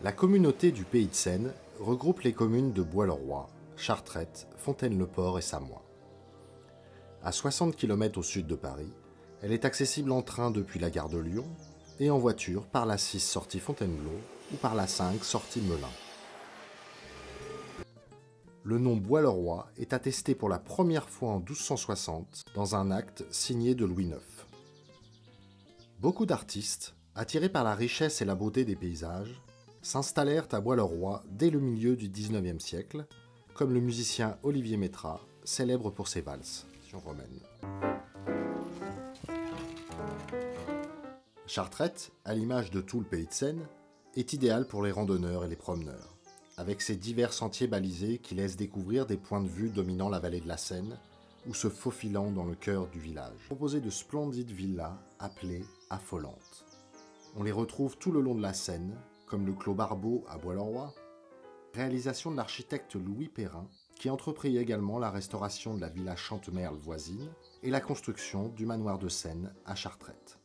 La communauté du Pays de Seine regroupe les communes de Bois-le-Roi, Chartrette, Fontaine-le-Port et Samois. À 60 km au sud de Paris, elle est accessible en train depuis la gare de Lyon et en voiture par la 6 sortie Fontainebleau ou par la 5 sortie Melun. Le nom Bois-le-Roi est attesté pour la première fois en 1260 dans un acte signé de Louis IX. Beaucoup d'artistes, attirés par la richesse et la beauté des paysages, s'installèrent à Bois-le-Roi dès le milieu du XIXe siècle, comme le musicien Olivier Métra, célèbre pour ses valses romaines. Chartrette, à l'image de tout le Pays de Seine, est idéale pour les randonneurs et les promeneurs, avec ses divers sentiers balisés qui laissent découvrir des points de vue dominant la vallée de la Seine ou se faufilant dans le cœur du village. Composé de splendides villas appelées affolantes. On les retrouve tout le long de la Seine, comme le Clos Barbeau à Bois-le-Roi, réalisation de l'architecte Louis Perrin, qui entreprit également la restauration de la villa Chantemerle voisine et la construction du manoir de Seine à Chartrette.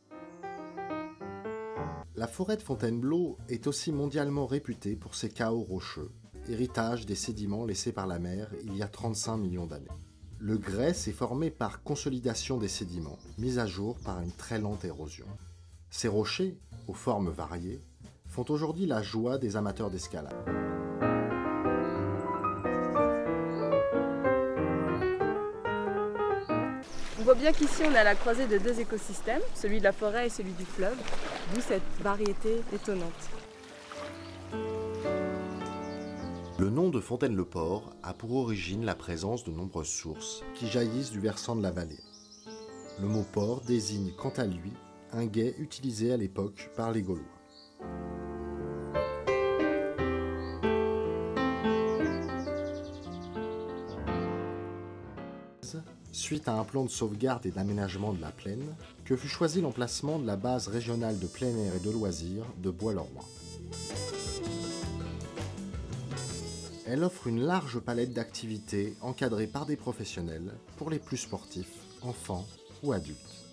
La forêt de Fontainebleau est aussi mondialement réputée pour ses cahots rocheux, héritage des sédiments laissés par la mer il y a 35 millions d'années. Le grès s'est formé par consolidation des sédiments, mis à jour par une très lente érosion. Ces rochers, aux formes variées, font aujourd'hui la joie des amateurs d'escalade. On voit bien qu'ici on est à la croisée de deux écosystèmes, celui de la forêt et celui du fleuve, d'où cette variété étonnante. Le nom de Fontaine-le-Port a pour origine la présence de nombreuses sources qui jaillissent du versant de la vallée. Le mot port désigne quant à lui un gué utilisé à l'époque par les Gaulois. Suite à un plan de sauvegarde et d'aménagement de la plaine, que fut choisi l'emplacement de la base régionale de plein air et de loisirs de Bois-le-Roi. Elle offre une large palette d'activités encadrées par des professionnels pour les plus sportifs, enfants ou adultes.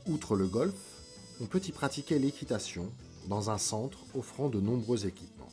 Outre le golf, on peut y pratiquer l'équitation dans un centre offrant de nombreux équipements.